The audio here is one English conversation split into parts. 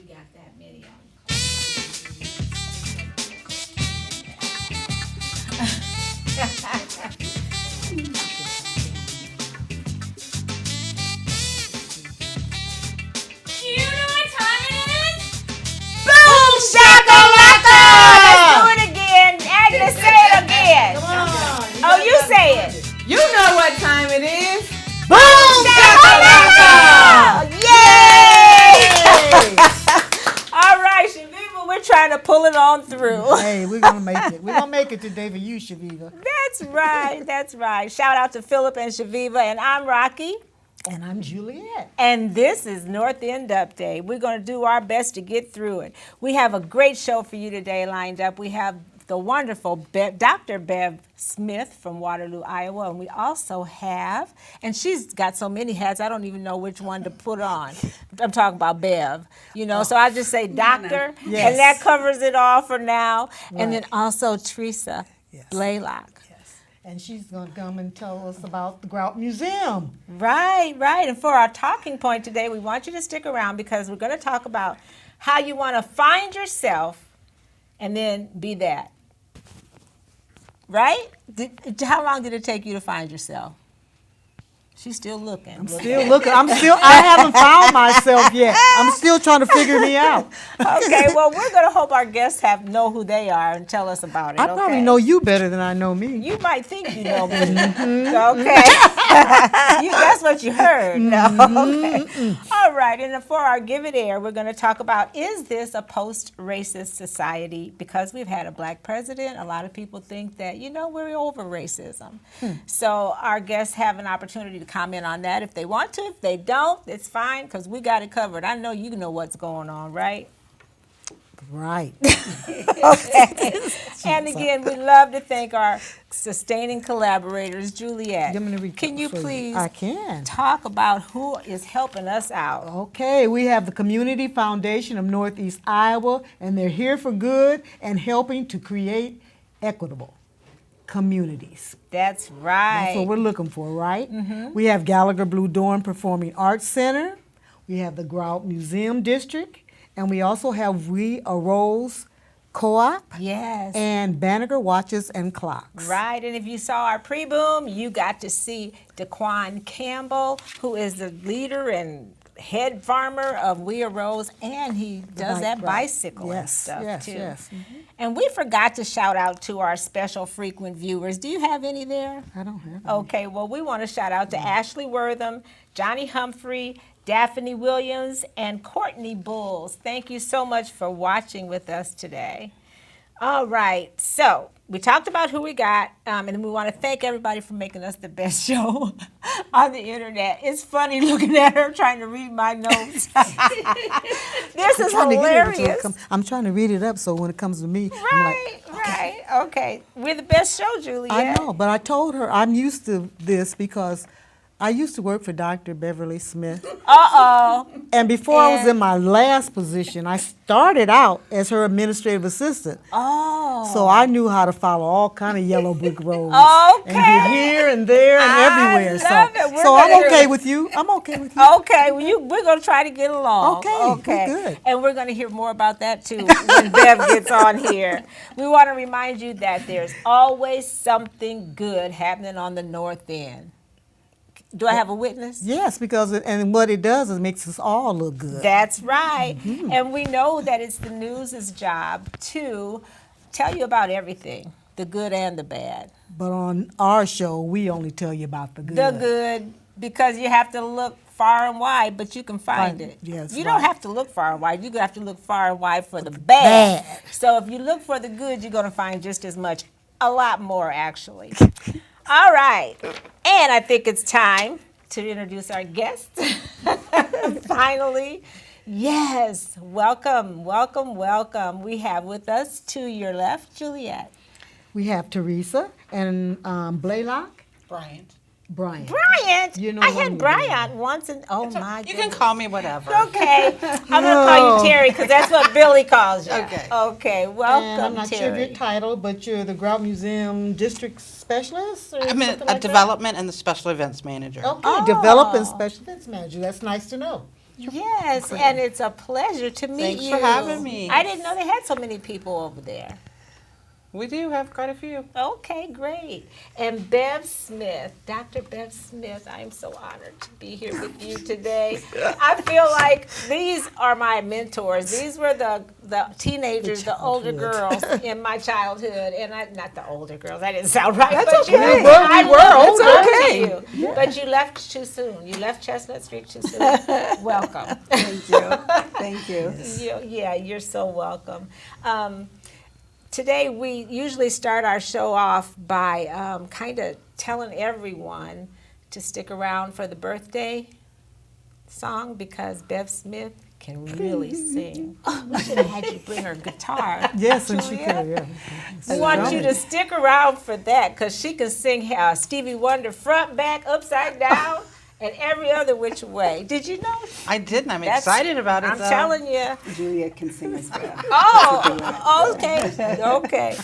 got that many on. You know what time it is? Boom shakalaka! Let's do it again. Agnes, say it again. Come on. Oh, you say it. You know what time it is. Boom shakalaka! Yay! All right, Chaveevah, we're trying to pull it on through. Hey, we're gonna make it. We're gonna make it today for you, Chaveevah. That's right. That's right. Shout out to Philip and Chaveevah, and I'm Rocki. And I'm Juliet. And this is North End Update. We're going to do our best to get through it. We have a great show for you today lined up. We have the wonderful Dr. Bev Smith from Waterloo, Iowa. And we also have, and she's got so many hats, I don't even know which one to put on. I'm talking about Bev, so I just say doctor, Yes. and that covers it all for now. Right. And then also Teresa Blaylock. And she's going to come and tell us about the Grout Museum. Right. And for our talking point today, we want you to stick around because we're going to talk about how you want to find yourself and then be that. Right? How long did it take you to find yourself? She's still looking. I'm still looking. I haven't found myself yet. I'm still trying to figure me out. Okay, well, we're going to hope our guests know who they are and tell us about it. I probably know you better than I know me. You might think you know me. Okay. That's what you heard. No. Okay. All right. And for our Give It Air, we're going to talk about, is this a post-racist society? Because we've had a black president, a lot of people think that, we're over racism. So our guests have an opportunity to comment on that if they want to. If they don't, it's fine because we got it covered. I know you know what's going on, right? Right. Okay. And again, we love to thank our sustaining collaborators. Juliet, can you please talk about who is helping us out? Okay, we have the Community Foundation of Northeast Iowa, and they're here for good and helping to create equitable communities. That's right. That's what we're looking for, right? Mm-hmm. We have Gallagher Blue Dorn Performing Arts Center. We have the Grout Museum District. And we also have We Arose Co-op. Yes. And Banneker Watches and Clocks. Right. And if you saw our pre-boom, you got to see DeQuan Campbell, who is the leader and head farmer of We Arose, and he does that bicycle and stuff too. Yes. Mm-hmm. And we forgot to shout out to our special frequent viewers. Do you have any there? I don't have any. Okay, well, we want to shout out to Ashley Wortham, Johnny Humphrey, Daphne Williams, and Courtney Bulls. Thank you so much for watching with us today. All right, so we talked about who we got, and we want to thank everybody for making us the best show on the internet. It's funny looking at her trying to read my notes. This is hilarious. I'm trying to read it up so when it comes to me, right, I'm like, okay. We're the best show, Juliet. I know, but I told her I'm used to this because I used to work for Dr. Beverly Smith. Uh-oh. And before I was in my last position, I started out as her administrative assistant. Oh. So I knew how to follow all kind of yellow brick roads. Okay. And get here and there and everywhere. So I'm okay with you. I'm okay with you. Okay. Well, we're going to try to get along. Okay. Good. And we're going to hear more about that, too, when Bev gets on here. We want to remind you that there's always something good happening on the North End. Do I have a witness? Yes, because what it does is it makes us all look good. That's right. Mm-hmm. And we know that it's the news's job to tell you about everything, the good and the bad. But on our show, we only tell you about the good. The good, because you have to look far and wide, but you can find it. Yes, you don't have to look far and wide. You have to look far and wide for the bad. So if you look for the good, you're going to find just as much, a lot more, actually. All right, and I think it's time to introduce our guest. Finally, yes, welcome. We have with us to your left, Juliet. We have Teresa and Blaylock. Bryant. Bryant. You know I had Bryant once, and my goodness. You can call me whatever. Okay, I'm gonna call you Terry because that's what Billy calls you. Okay, welcome, and I'm not sure of your title, but you're the Grout Museum District Specialist? Or I'm a development and the special events manager. Okay, development special events manager. That's nice to know. Yes, and it's a pleasure to meet Thanks you. for having me. I didn't know they had so many people over there. We do have quite a few. Okay, great. And Bev Smith, Dr. Bev Smith, I am so honored to be here with you today. I feel like these are my mentors. These were the teenagers, the older girls in my childhood. And not the older girls, that didn't sound right. That's but okay. I We were looked older. up to Okay. you. Yeah. But you left too soon. You left Chestnut Street too soon. Welcome. Thank you. Thank you. Yeah, you're so welcome. Today, we usually start our show off by kind of telling everyone to stick around for the birthday song because Bev Smith can really sing. We should have had you bring her guitar. Yes, and she Juliet. could, yeah. We want you to stick around for that because she can sing Stevie Wonder front, back, upside down, and every other which way. Did you know? I didn't. I'm That's- excited about it, I'm though. telling you. Juliet can sing as well. Oh, okay.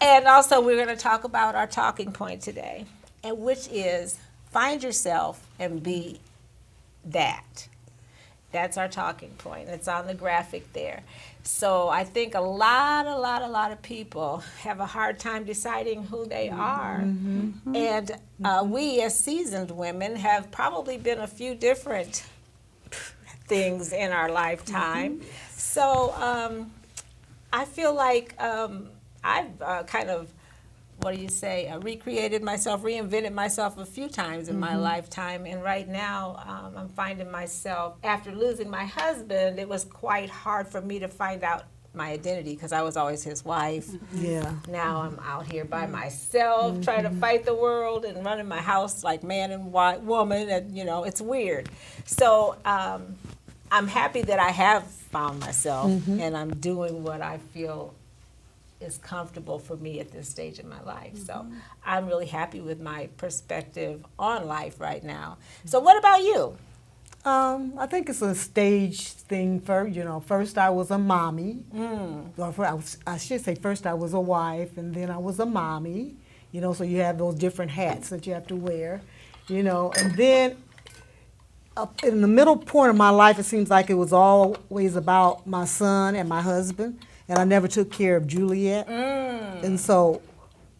And also, we're going to talk about our talking point today, and which is find yourself and be that. That's our talking point. It's on the graphic there. So I think a lot of people have a hard time deciding who they are. And we as seasoned women have probably been a few different things in our lifetime. So I feel like I've kind of, recreated myself, reinvented myself a few times in my lifetime. And right now, I'm finding myself, after losing my husband, it was quite hard for me to find out my identity because I was always his wife. Yeah. Now I'm out here by myself trying to fight the world and running my house like man and woman, and it's weird. So I'm happy that I have found myself and I'm doing what I feel is comfortable for me at this stage in my life. So I'm really happy with my perspective on life right now. So what about you? I think it's a stage thing. First I was a mommy. I should say first I was a wife, and then I was a mommy. So you have those different hats that you have to wear. And then up in the middle point of my life, it seems like it was always about my son and my husband, and I never took care of Juliet. And so,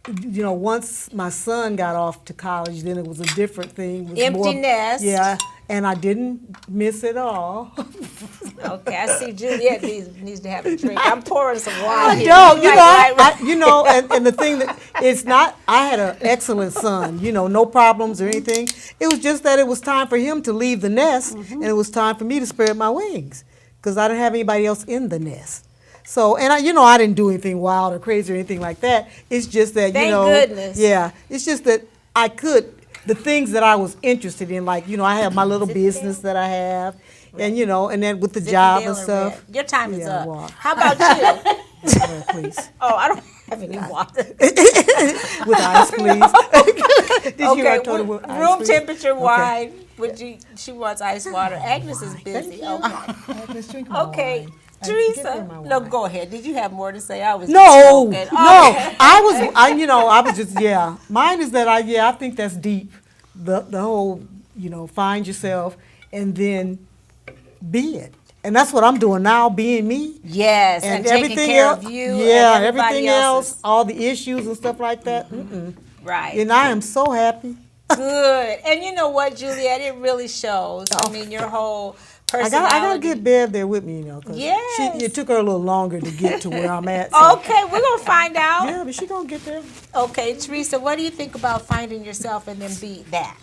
once my son got off to college, then it was a different thing. It was Empty more- nest. Yeah, and I didn't miss it all. Okay, I see Juliet needs to have a drink. I'm pouring some wine I here. don't, and the thing that it's not, I had an excellent son, no problems or anything. It was just that it was time for him to leave the nest, and it was time for me to spread my wings because I didn't have anybody else in the nest. So, and I didn't do anything wild or crazy or anything like that. It's just that, Thank goodness. Yeah, it's just that I could, the things that I was interested in, like, I have my little business that I have, and, and then with the job and stuff. Your time is Yeah, up. well. How about you? Well, please. Oh, I don't have any water. With ice, please. Did you hear I told her with ice, room please? temperature Okay. wine. She wants ice water. Agnes is busy. Okay. Agnes, drink my Okay. wine. Teresa, my no, wine. go ahead. Did you have more to say? I was No, just joking. no. Okay. I was just, yeah. Mine is that I think that's deep. The whole, find yourself and then be it. And that's what I'm doing now, being me. Yes, and taking everything care else, of you. yeah, and everything else, else's. all the issues and stuff like that. Right. And I am so happy. Good. And you know what, Juliet? It really shows. I mean, your whole I personality. gotta get Bev there with me, 'cause Yes. it took her a little longer to get to where I'm at. So. Okay, we're going to find out. Yeah, but she gonna get there. Okay, Teresa, what do you think about finding yourself and then be that?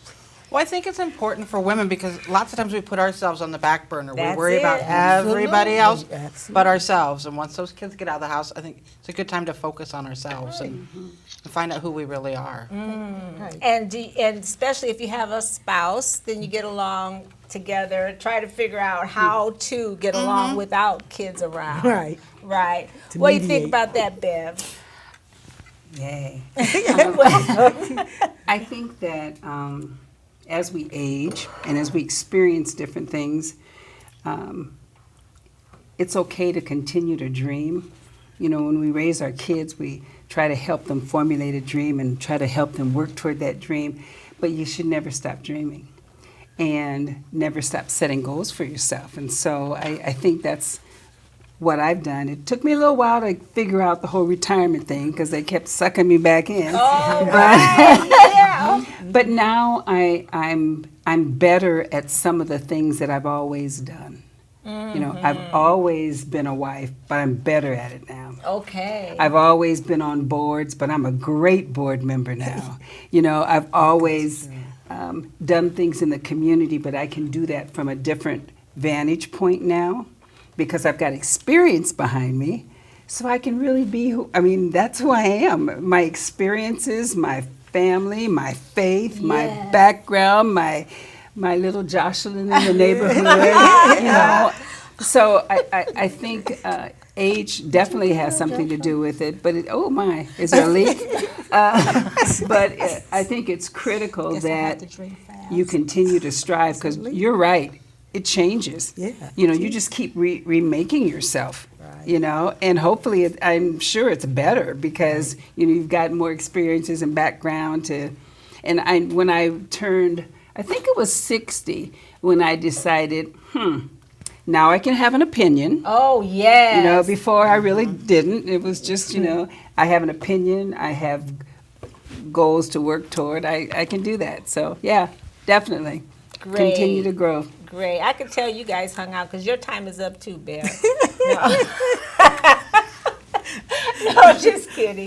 Well, I think it's important for women because lots of times we put ourselves on the back burner. That's we worry about it. everybody else Absolutely. but ourselves. And once those kids get out of the house, I think it's a good time to focus on ourselves and find out who we really are. Right. And especially if you have a spouse, then you get along together, try to figure out how to get along without kids around. Right. Right. To What do you think mediate. about that, Bev? Yay. I think that as we age and as we experience different things, it's okay to continue to dream. When we raise our kids, we try to help them formulate a dream and try to help them work toward that dream, but you should never stop dreaming. and never stop setting goals for yourself. And so I think that's what I've done. It took me a little while to figure out the whole retirement thing because they kept sucking me back in. Oh, right. Yeah. But now I'm better at some of the things that I've always done. You know, I've always been a wife, but I'm better at it now. Okay. I've always been on boards, but I'm a great board member now. You know, I've always done things in the community, but I can do that from a different vantage point now because I've got experience behind me. So I can really be that's who I am. My experiences, my family, my faith, my background, my little Jocelyn in the neighborhood, you know. So I think age definitely has something to do with it. But oh my, is there a leak? But I think it's critical that you continue to strive because you're right. It changes. Yeah. You know, you just keep remaking yourself. Right. You know, and hopefully, I'm sure it's better because you know you've got more experiences and background to. And when I turned, I think it was 60 when I decided, now I can have an opinion. Oh, yes. You know, before I really didn't. It was just, you know, I have an opinion. I have goals to work toward. I can do that. So, yeah, definitally. Great. Continue to grow. Great. I can tell you guys hung out because your time is up too, Bev. No, just kidding.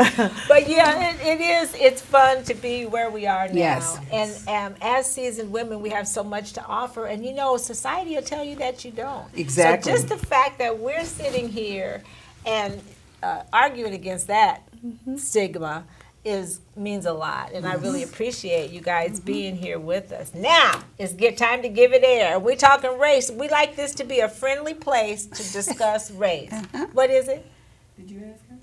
But yeah, it is. It's fun to be where we are now. Yes. And as seasoned women, we have so much to offer. And you know, society will tell you that you don't. Exactly. So just the fact that we're sitting here and arguing against that stigma means a lot. And I really appreciate you guys being here with us. Now, it's time to give it air. We're talking race. We like this to be a friendly place to discuss race. What is it? Did you ask her?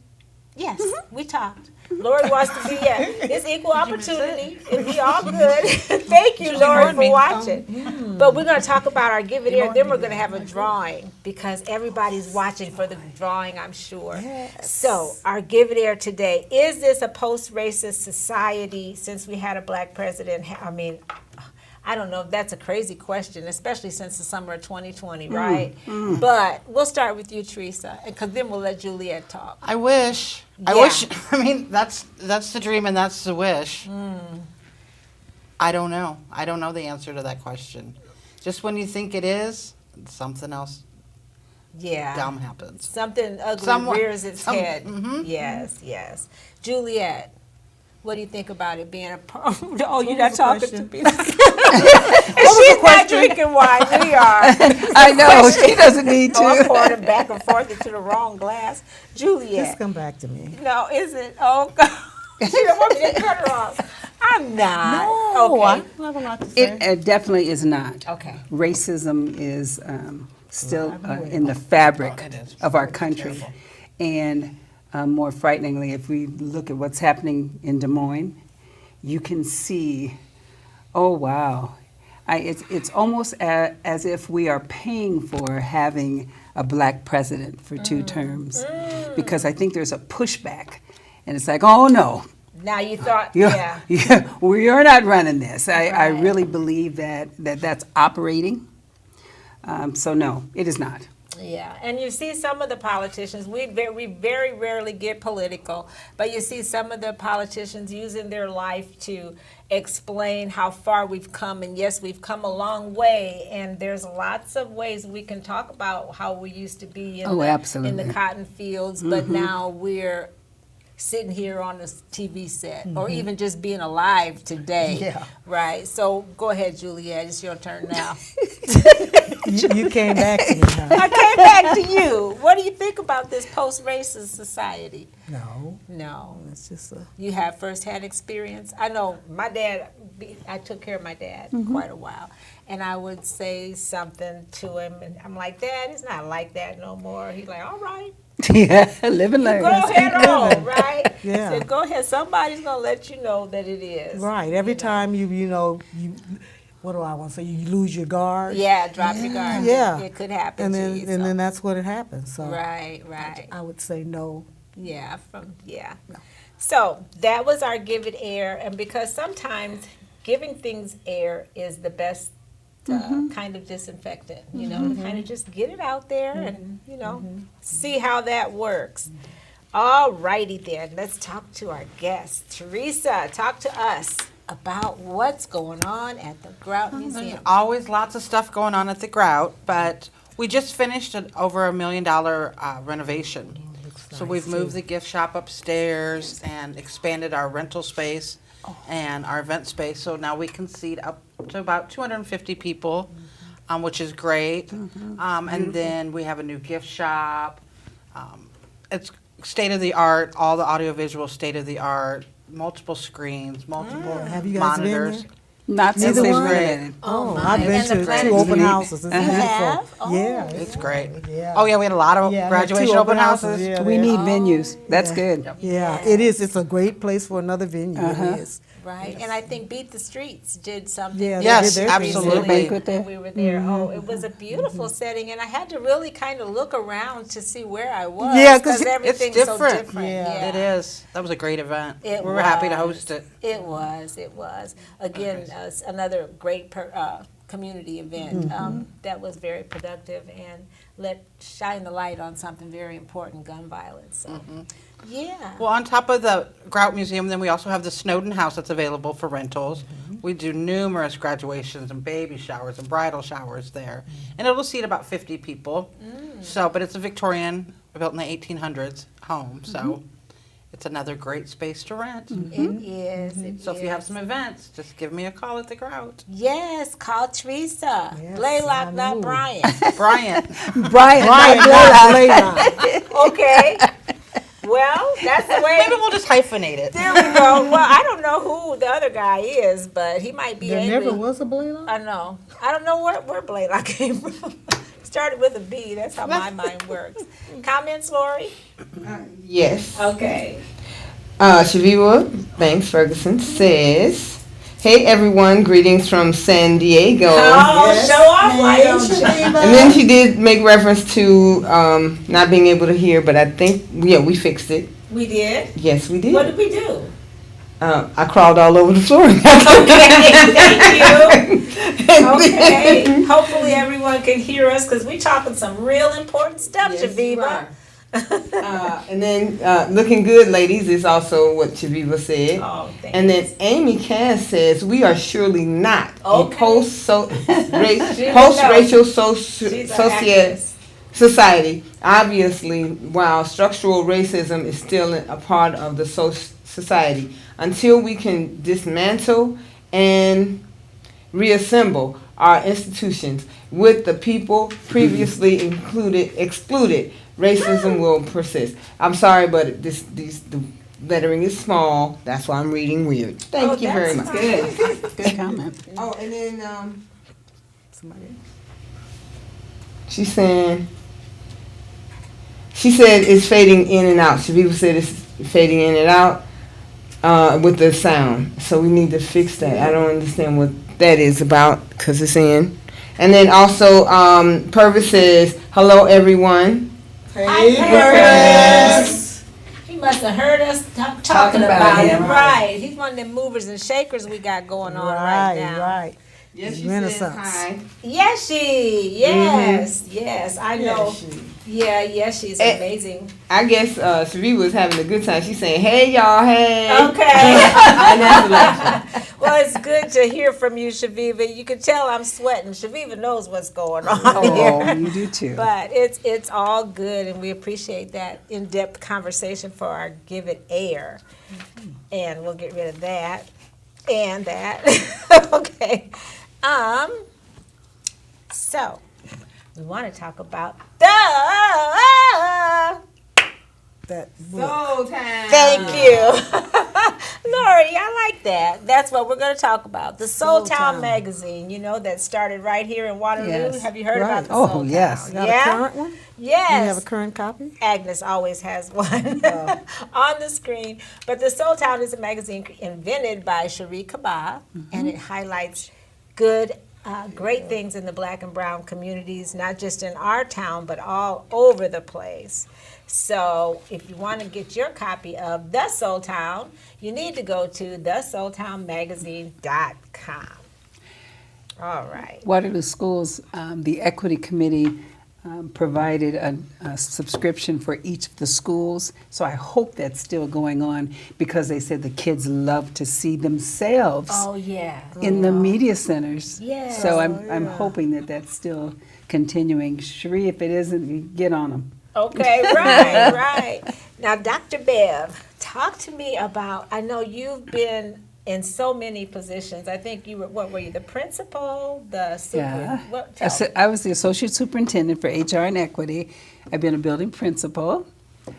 Yes, we talked. Lori wants to be it's equal opportunity. It'll be all good. Thank you, Lori, for watching. But we're going to talk about our Give It Air. Then we're going to have a drawing because everybody's watching for the drawing, I'm sure. Yes. So our Give It Air today, is this a post-racist society since we had a black president? I mean, I don't know if that's a crazy question, especially since the summer of 2020, right? But we'll start with you, Teresa, because then we'll let Juliet talk. I wish. I Yeah. wish. I mean, that's the dream and that's the wish. I don't know. I don't know the answer to that question. Just when you think it is, something else Yeah. dumb happens. Something ugly Someone- rears its some- head. Yes, yes. Juliet, what do you think about it being a oh, you're not was the talking to question? me. She's not drinking wine. We are. I know, she doesn't need Oh, I'm to. pouring it back and forth into the wrong glass. Juliet. Just come back to me. No, is it? Oh, God. She don't want me to cut her off. I'm not. No, I Okay. don't have a lot to say. It definitely is not. Okay. Racism is still in the fabric of our country. And more frighteningly, if we look at what's happening in Des Moines, you can see, oh, wow. It's almost as if we are paying for having a black president for 2 terms. Because I think there's a pushback. And it's like, oh, no. Now you thought, Yeah, we are not running this. I really believe that's operating. So no, it is not. Yeah, and you see some of the politicians, we very rarely get political, but you see some of the politicians using their life to explain how far we've come, and yes, we've come a long way, and there's lots of ways we can talk about how we used to be in, in the cotton fields, but now we're sitting here on this TV set, or even just being alive today. Yeah. Right? So go ahead, Juliet, it's your turn now. You came back to me, huh? I came back to you. What do you think about this post-racist society? No, No. it's just a... You have first-hand experience? I know my dad, I took care of my dad quite a while, and I would say something to him, and I'm like, Dad, it's not like that no more. He's like, all right. Yeah, live and learn. Go ahead on, right? Yeah. He said, go ahead. Somebody's going to let you know that it is. Right. Every time you what do I want to say? You lose your guard. Yeah, drop your guard. Yeah. It could happen And to then you. and so. then that's what it happens. So Right. I would say no. Yeah, So that was our Give It Air, and because sometimes giving things air is the best kind of disinfectant, you know, to kind of just get it out there and, you know, see how that works. All righty then, let's talk to our guest. Teresa, talk to us about what's going on at the Grout Museum. Always lots of stuff going on at the Grout, but we just finished an over $1 million renovation. So we've moved the gift shop upstairs and expanded our rental space and our event space. So now we can seat up to about 250 people, which is great. And then we have a new gift shop. It's state of the art, all the audiovisual state of the art, multiple screens, multiple Have you guys been monitors. there? Not since Neither they've one? renovated. Oh, my. I've been And the to planning 2 open committee. houses. It's You beautiful. have? Oh. Yeah. It's great. Yeah. Oh yeah, we had a lot of Yeah, I had 2 graduation open houses, houses. yeah, We there. need venues. That's good. Yeah, it is. It's a great place for another venue. It is. Right, and I think Beat the Streets did something. Yeah, they Yes, did their thing. absolutely. Banquet there? And we were there. Oh, it was a beautiful setting, and I had to really kind of look around to see where I was. Yeah, 'cause it's everything's so different. different. Yeah. It is. That was a great event. It we were happy to was. host it. It was. Again, another great community event that was very productive and shine the light on something very important, gun violence. So, yeah. Well, on top of the Grout Museum, then we also have the Snowden House that's available for rentals. We do numerous graduations and baby showers and bridal showers there. And it'll seat about 50 people. So, but it's a Victorian, built in the 1800s home. So it's another great space to rent. It is. So if you have some events, just give me a call at the Grout. Yes, call Teresa. Yes, Blaylock, I not know. Bryant. Bryant. Brian, Okay. Well, that's the way. Maybe we'll just hyphenate it. There we go. Well, I don't know who the other guy is, but he might be There angry. never was a Blaylock? I know. I don't know where Blaylock came from. Started with a B. That's how my mind works. Comments, Lori? Yes. Okay. Chaveevah Banks Ferguson says, "Hey everyone, greetings from San Diego." Oh, show off, why don't you? And then she did make reference to not being able to hear, but I think we fixed it. We did. Yes, we did. What did we do? I crawled all over the floor. Okay, thank you. Okay. Hopefully everyone can hear us because we're talking some real important stuff, Yes, you Chaveevah. And then looking good, ladies, is also what Chaveevah said. Oh, thank And you. then Amy Cass says, "We are surely not Okay. a post-racial She's an activist. society. Obviously, while structural racism is still a part of the society, until we can dismantle and reassemble our institutions with the people previously excluded, racism will persist." I'm sorry, but the lettering is small. That's why I'm reading weird. Thank you very that's much. Good. Good comment. Oh, and then somebody. She said it's fading in and out. Chaveevah said it's fading in and out with the sound. So we need to fix that. I don't understand what that is about because it's in. And then also Purvis says, "Hello everyone." Hi, Purvis. He must have heard us talking about him. Right. He's one of them movers and shakers we got going on right now. Right. Yes, she Renaissance. says hi. Yeshi. Yes. Yes. I know. Yeshi. Yeah, Yeshi's amazing. I guess Chaveevah was having a good time. She's saying, "Hey y'all, hey." Okay. And that's like, Well, it's good to hear from you, Chaveevah. You can tell I'm sweating. Chaveevah knows what's going on Oh, here. you do too. But it's all good, and we appreciate that in-depth conversation for our Give It Air. And we'll get rid of that and that. Okay. So we want to talk about That book. Soul time. Thank you. Lori, I like that. That's what we're going to talk about. The Soul Soul Town Town. magazine, that started right here in Waterloo. Yes. Have you heard Right. about the Oh, Soul yes. Town? Got Yeah? a current one? Yes. You have a current copy? Agnes always has one on the screen. But the Soul Town is a magazine invented by Cherie Kabah, and it highlights great things in the black and brown communities, not just in our town, but all over the place. So if you want to get your copy of The Soul Town, you need to go to thesoultownmagazine.com. All right. Waterloo Schools, the Equity Committee provided a subscription for each of the schools. So I hope that's still going on because they said the kids love to see themselves Oh, yeah. in the media centers. Yes. So I'm hoping that that's still continuing. Cherie, if it isn't, get on them. Okay, right, right. Now, Dr. Bev, talk to me about, I know you've been in so many positions. I think you were, what were you, the principal, the super, Yeah. what, tell me. I was the associate superintendent for HR and equity. I've been a building principal.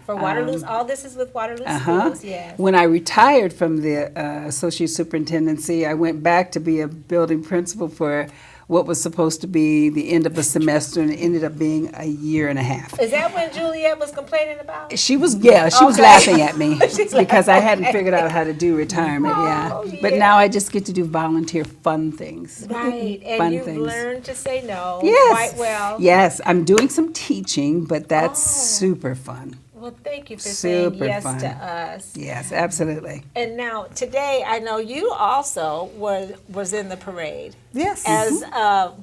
For Waterloo's, all this is with Waterloo Schools, yes. When I retired from the associate superintendency, I went back to be a building principal for what was supposed to be the end of the semester, and it ended up being a year and a half. Is that when Juliet was complaining about? She was laughing at me She's because I hadn't okay. figured out how to do retirement. Oh, But yeah. now I just get to do volunteer fun things. Right, and Fun you've things. learned to say no Yes. quite well. Yes, I'm doing some teaching, but that's Oh. super fun. Well, thank you for saying Super yes fun. to us. Yes, absolutely. And now, today, I know you also was in the parade Yes. as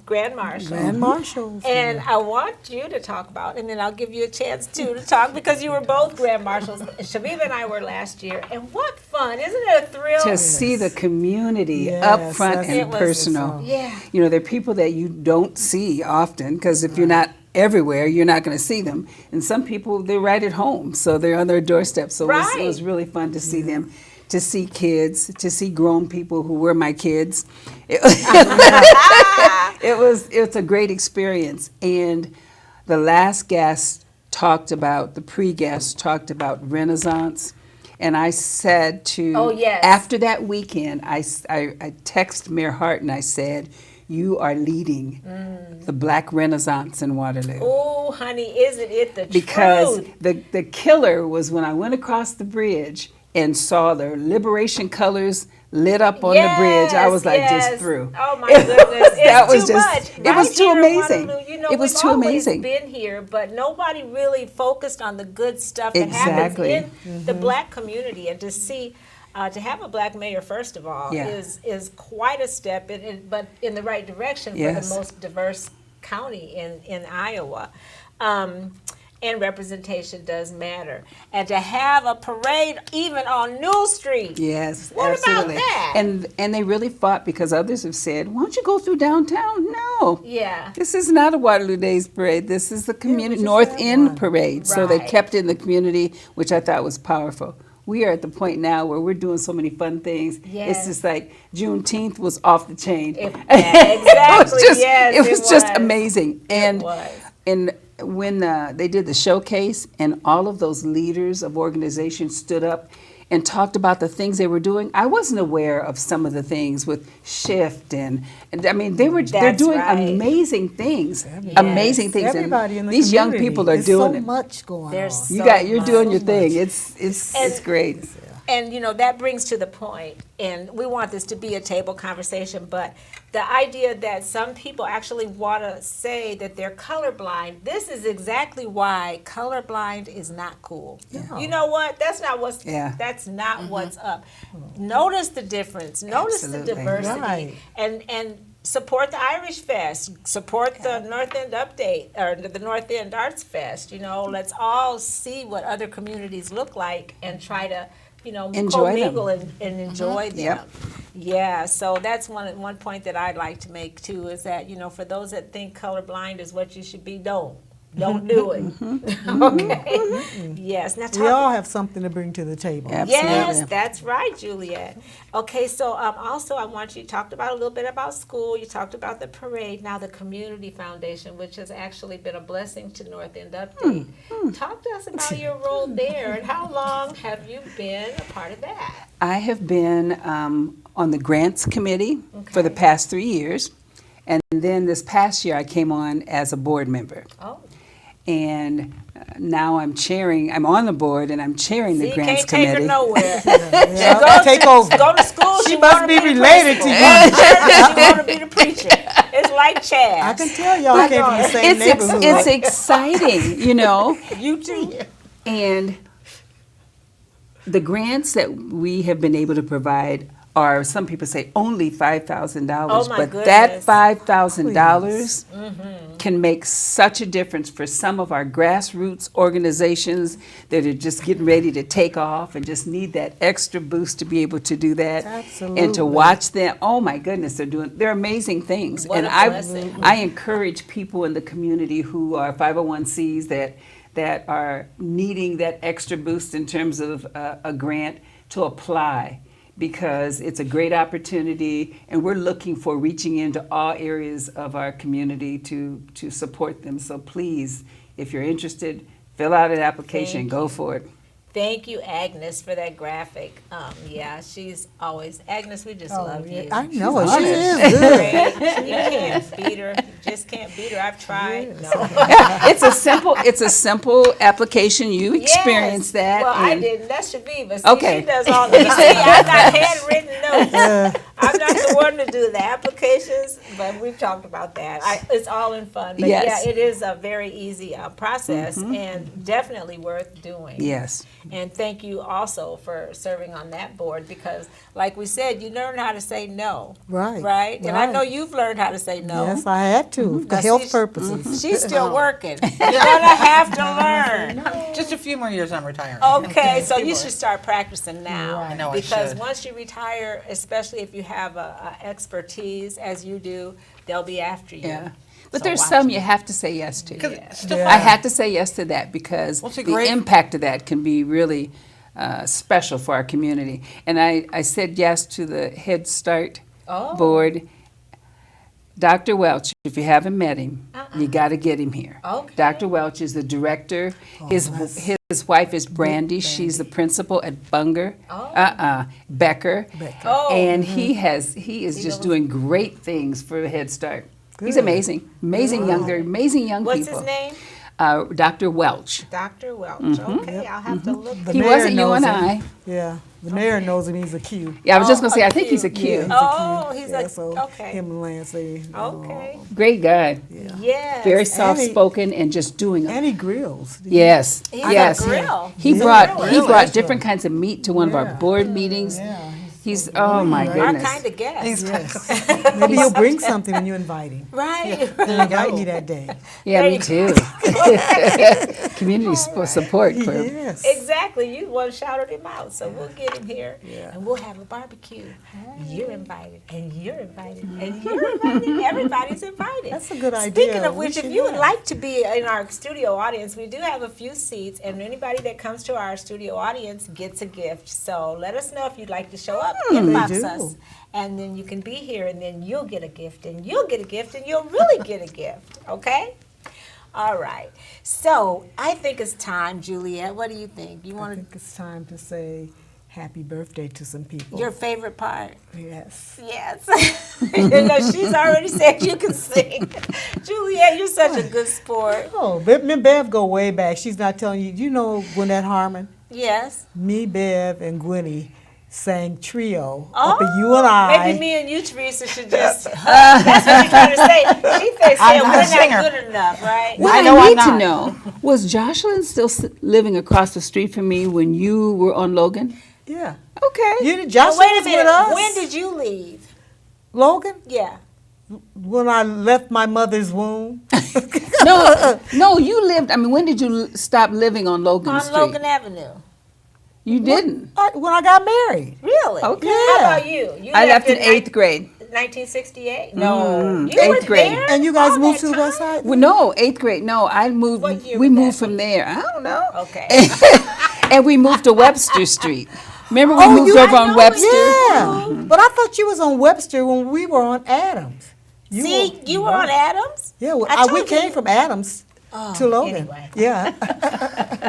Grand Marshal. Grand marshals. And I want you to talk about, and then I'll give you a chance too to talk because you were both Grand Marshals. Chaveevah and I were last year, and what fun! Isn't it a thrill? To see the community Yes, up front that's- and It was- personal. Yeah. You know, they're people that you don't see often because if you're not everywhere, you're not going to see them. And some people, they're right at home, so they're on their doorstep. So it Right. was really fun to see them, to see kids, to see grown people who were my kids. It's a great experience. And the last guest talked about, the pre-guest talked about Renaissance. And I said to, Oh, yes. after that weekend, I texted Mayor Hart and I said, you are leading the Black Renaissance in Waterloo. Oh, honey, isn't it the Because truth? the killer was when I went across the bridge and saw the liberation colors lit up on the bridge. I was like Yes, just through. Oh my goodness, it's That was too just- much. it was Right too here in amazing. Waterloo, you know, It was we've too always amazing. been here, but nobody really focused on the good stuff that Exactly. happens in the Black community, and to see. To have a Black mayor, first of all, Yeah. is quite a step, but in the right direction for Yes. the most diverse county in Iowa. And representation does matter. And to have a parade even on New Street. Yes, What about absolutely. that? And they really fought because others have said, why don't you go through downtown? No. Yeah. This is not a Waterloo Days parade. This is the community just North had End one. parade. So they Right. kept it in the community, which I thought was powerful. We are at the point now where we're doing so many fun things. Yes. It's just like Juneteenth was off the chain. Yeah, exactly. Yes, it was just was. amazing. And was. and when they did the showcase and all of those leaders of organizations stood up and talked about the things they were doing, I wasn't aware of some of the things with Shift and I mean they're That's doing right. amazing things, amazing things. Everybody in and the these young community. people are There's doing so it. much going There's on. so You're much. doing your thing. It's And- great. And you know that brings to the point, and we want this to be a table conversation, but the idea that some people actually want to say that they're colorblind, this is exactly why colorblind is not cool. Yeah. You know what? That's not what's that's not what's up. Notice the difference. Notice Absolutely. the diversity, Right. and support the Irish Fest. Support the North End Update or the North End Arts Fest. You know, let's all see what other communities look like and try to, you know, Enjoy them. commingle and enjoy them. Yep. Yeah, so that's one point that I'd like to make too, is that, you know, for those that think colorblind is what you should be, don't do it. Okay. Yes. Now We all have something to bring to the table. Absolutely. Yes, that's right, Juliet. Okay, so also I want you talked about a little bit about school. You talked about the parade. Now the Community Foundation, which has actually been a blessing to North End Update. Talk to us about your role there and how long have you been a part of that? I have been on the grants committee for the past 3 years, and then this past year I came on as a board member. Oh, And now I'm on the board and I'm chairing see, the you grants can't take her committee. nowhere. Yeah, take over. Go to school. She wanna must be the related to principal. you. She want to be the preacher. It's like Chaz. I can tell y'all came from the same neighborhood. It's exciting, you know. You too. And the grants that we have been able to provide or some people say only $5,000. Oh, my but that goodness. $5,000 can make such a difference for some of our grassroots organizations that are just getting ready to take off and just need that extra boost to be able to do that. Absolutely. And to watch them, oh my goodness, they're amazing things. What and a blessing. I encourage people in the community who are 501Cs that are needing that extra boost in terms of a grant to apply, because it's a great opportunity, and we're looking for reaching into all areas of our community to support them. So please, if you're interested, fill out an application, go for it. Thank you, Agnes, for that graphic. Yeah, she's always, Agnes, we just love you. I know She's she honest. is good. Great. You can't beat her. You just can't beat her. I've tried. No. It's a simple application. You experienced that. Well, I and- didn't. That's Chaveevah. See, Okay. she does all the. You see, I got handwritten notes. I'm not the one to do the applications, but we've talked about that. It's all in fun. But Yes. yeah, it is a very easy process and definitely worth doing. Yes. And thank you also for serving on that board, because, like we said, you learn how to say no. Right. Right? And I Right. know you've learned how to say no. Yes, I had to for Now, health she's- purposes. She's still working. You're going to have to learn. Just a few more years, I'm retiring. Okay, so Few you more. should start practicing now. I know I Because should. once you retire, especially if you have a expertise as you do, they'll be after you. Yeah. But So there's watch some it. you have to say yes to. It's still Yeah. I fun. had to say yes to that because Well, it's a the great- impact of that can be really special for our community. And I said yes to the Head Start Oh. board. Dr. Welch, if you haven't met him, you got to get him here. Okay. Dr. Welch is the director. His wife is Brandy. She's the principal at Bunger. Becker. Oh. And he is just doing great things for Head Start. He's amazing. Amazing young What's people. his name? Dr. Welch. Dr. Welch. Okay, I'll have to look. The He mayor wasn't you knows and him. I. Yeah, the mayor knows him. He's a Q. Yeah, I was just going to say, a I think he's a Q. Q. Yeah, he's Oh, a Q. he's yeah, a- so okay. Him and Lance, they, Okay. Great guy. Yes. Very And he- soft-spoken and just doing and he grills. Yes, He's yes. a grill. He He's a brought griller. different kinds of meat to one of our Yeah. board meetings. Yeah, He's our Our goodness. kind of guest. yes. Maybe he'll bring something when you invite him. Right. Invite me that day. Yeah, There me you too. Community support for Yes. Exactly. You one shouted him out, so we'll get him here, Yeah. and we'll have a barbecue. You're invited, and you're invited, and you're invited. Everybody's invited. That's a good Speaking idea. of We which, if should you would have. like to be in our studio audience, we do have a few seats, and anybody that comes to our studio audience gets a gift. So let us know if you'd like to show up. Inbox do. us, and then you can be here, and then you'll get a gift, and you'll get a gift, and you'll really get a gift. Okay. All right. So I think it's time, Juliet. What do you think? You I want think it's time to say happy birthday to some people. your favorite part? Yes. Yes. You know, she's already said you can sing. Juliet, you're such a good sport. Oh, me and Bev go way back. She's not telling you. You know Gwinnett Harmon? Yes. Me, Bev, and Gwynnie sang trio Oh, up at you and I. Maybe me and you, Teresa, should just. That's what you're trying to say. She said I'm we're not a not singer. good enough, right? What I know I'm need to not. know, was Jocelyn still living across the street from me when you were on Logan? Yeah. Okay. You, Joshua Wait a was minute. with us. When did you leave? Logan? Yeah. When I left my mother's womb. No, you lived, when did you stop living on Logan On Street? Logan Avenue. You didn't. When I got married. Really? Okay. How about you? You I left in 8th grade. 1968? No. You 8th were grade. there? And you guys all moved that to the west time? side? Well, no, 8th grade. No, I moved. What year We would moved that from be? there. I don't know. Okay. And we moved to Webster Street. Remember we Oh, moved you- over I on know Webster? Yeah. But I thought you was on Webster when we were on Adams. You See, were- you were on Adams? Yeah, well, I we told you. came from Adams to Logan. anyway. Yeah.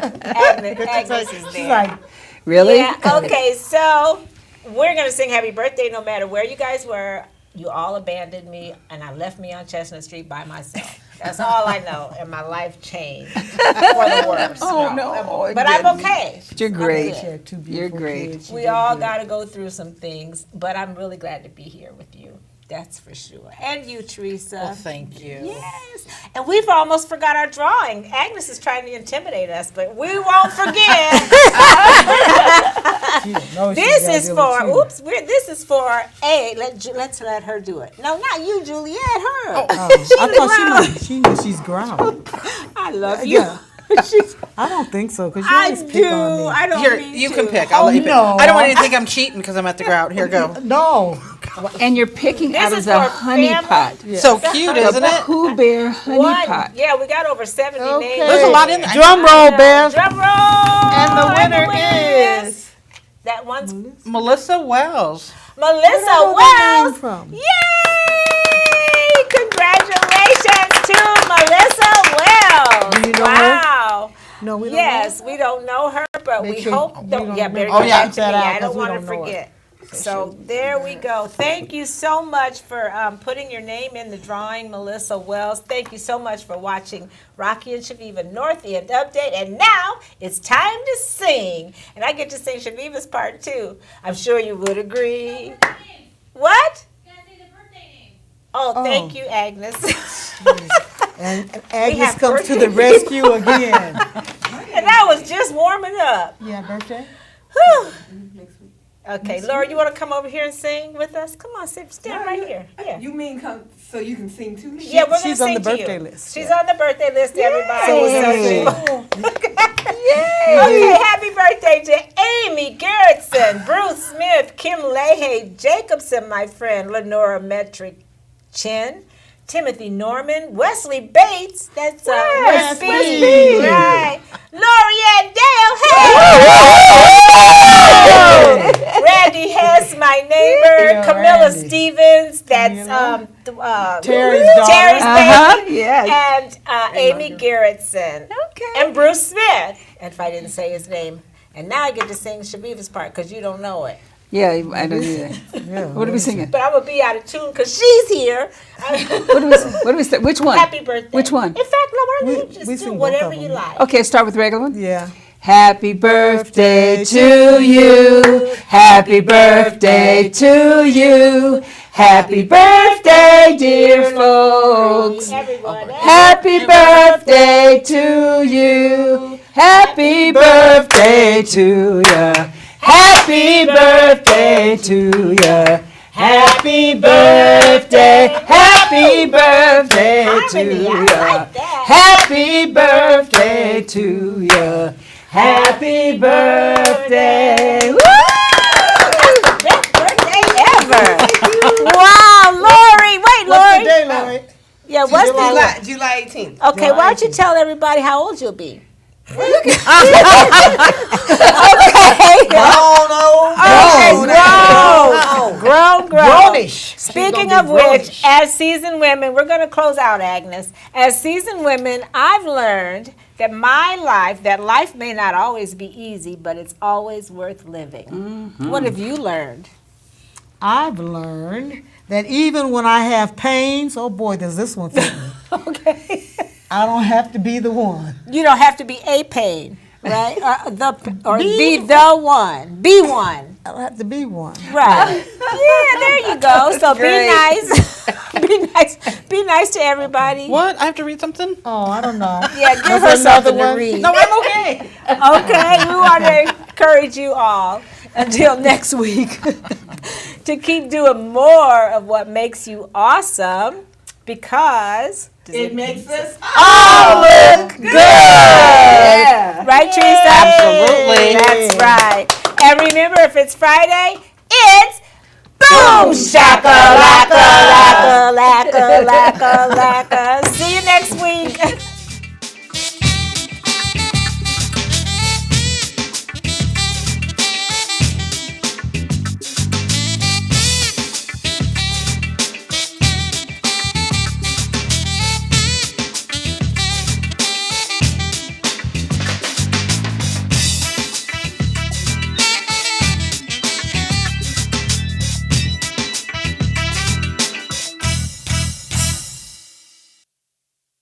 Agnes is She's there. like, Really? Yeah, okay, so we're going to sing Happy Birthday no matter where you guys were. You all abandoned me, and I left me on Chestnut Street by myself. That's all I know, and my life changed for the worse. Oh, no, it But I'm didn't. okay. You're great. she had two You're beautiful great. kids. She We did all good. got to go through some things, but I'm really glad to be here with you. That's for sure. And you, Teresa. Well, thank you. Yes. And we've almost forgot our drawing. Agnes is trying to intimidate us, but we won't forget. This is for, this is for A. Let's let her do it. No, not you, Juliet, her. I thought she knows she's ground. I love you. Yeah. I don't think so, because you I always pick do. on me. I don't Here, mean you to. can pick. I'll let you pick. no. I don't want you to think I'm cheating because I'm at the grout. Here, go. No. And you're picking out of is the for honey family. pot. So cute, isn't it? Pooh Bear honey One. pot. Yeah, we got over 70 Okay. names. There's a lot in there. Drum roll, Bev. Drum roll. And the winner is That one's Melissa Wells. Melissa Where did that name Wells. from? Yay! Congratulations to Melissa Wells. Do you know her? Wow. No, we don't Yes, we don't know her, but Make we sure hope. you That, don't yeah, remember. better Oh, yeah. get that to me. That out, I 'cause don't we want to don't know forget. So there we go. Thank you so much for putting your name in the drawing, Melissa Wells. Thank you so much for watching Rocki and Chaveevah North End Update. And now it's time to sing. And I get to sing Chaveevah's part too. I'm sure you would agree. What? Oh, thank you, Agnes. And We Agnes have comes to birthday the rescue again. And I was just warming up. Yeah, birthday? Whew. Okay, Laura, you want to come over here and sing with us? Come on, stand right here. Yeah. You mean come so you can sing to me? Yeah, we're going to She's sing on the to you. birthday list. She's on the birthday list, everybody. Yay. Okay, happy birthday to Amy Gerritsen, Bruce Smith, Kim Leahy Jacobson, my friend, Lenora Metric Chin, Timothy Norman, Wesley Bates, that's West Wesley. right? Lorianne Dale, hey! Randy Hess, my neighbor, Yeah, Camilla Randy. Stevens, that's Terry's daughter. Terry's baby, Yes. and Amy Gerritsen, Okay. and Bruce Smith, and if I didn't say his name. And now I get to sing Chaveevah's part because you don't know it. Yeah, I don't either. Yeah. What are we singing? But I'm going to be out of tune because she's here. What do we say? Which one? Happy birthday. Which one? In fact, Laura, you We just sing do both whatever of you them. like. Okay, start with the regular one. Yeah. Happy birthday to you. Happy birthday to you. Happy birthday, dear folks. Everyone. Happy birthday to you. Happy birthday to ya. Happy birthday to ya. Happy birthday. Happy birthday Harmony, to I ya. like that. Happy birthday to ya. Happy birthday. Woo! Best birthday ever. Wow, Lori. Wait, What's Lori. the day, Lori? Yeah, what's the July 18th. Okay, why don't you tell everybody how old you'll be? Grown. Grownish. Speaking of which, as seasoned women, we're going to close out, Agnes. As seasoned women, I've learned that life may not always be easy, but it's always worth living. Mm-hmm. What have you learned? I've learned that even when I have pains, oh boy, does this one fit me. Okay. I don't have to be the one. You don't have to be a pain, right? Be the one. Be one. I don't have to be one. Right. Yeah, there you go. So be nice. Be nice to everybody. What? I have to read something? Oh, I don't know. Yeah, give her That's another something to one? read. No, I'm okay. Okay, we want to encourage you all until next week to keep doing more of what makes you awesome because It makes us all look good. Yeah. Right, Teresa? Absolutely. That's right. And remember, if it's Friday, it's boom shaka laka laka laka laka laka. See you next week.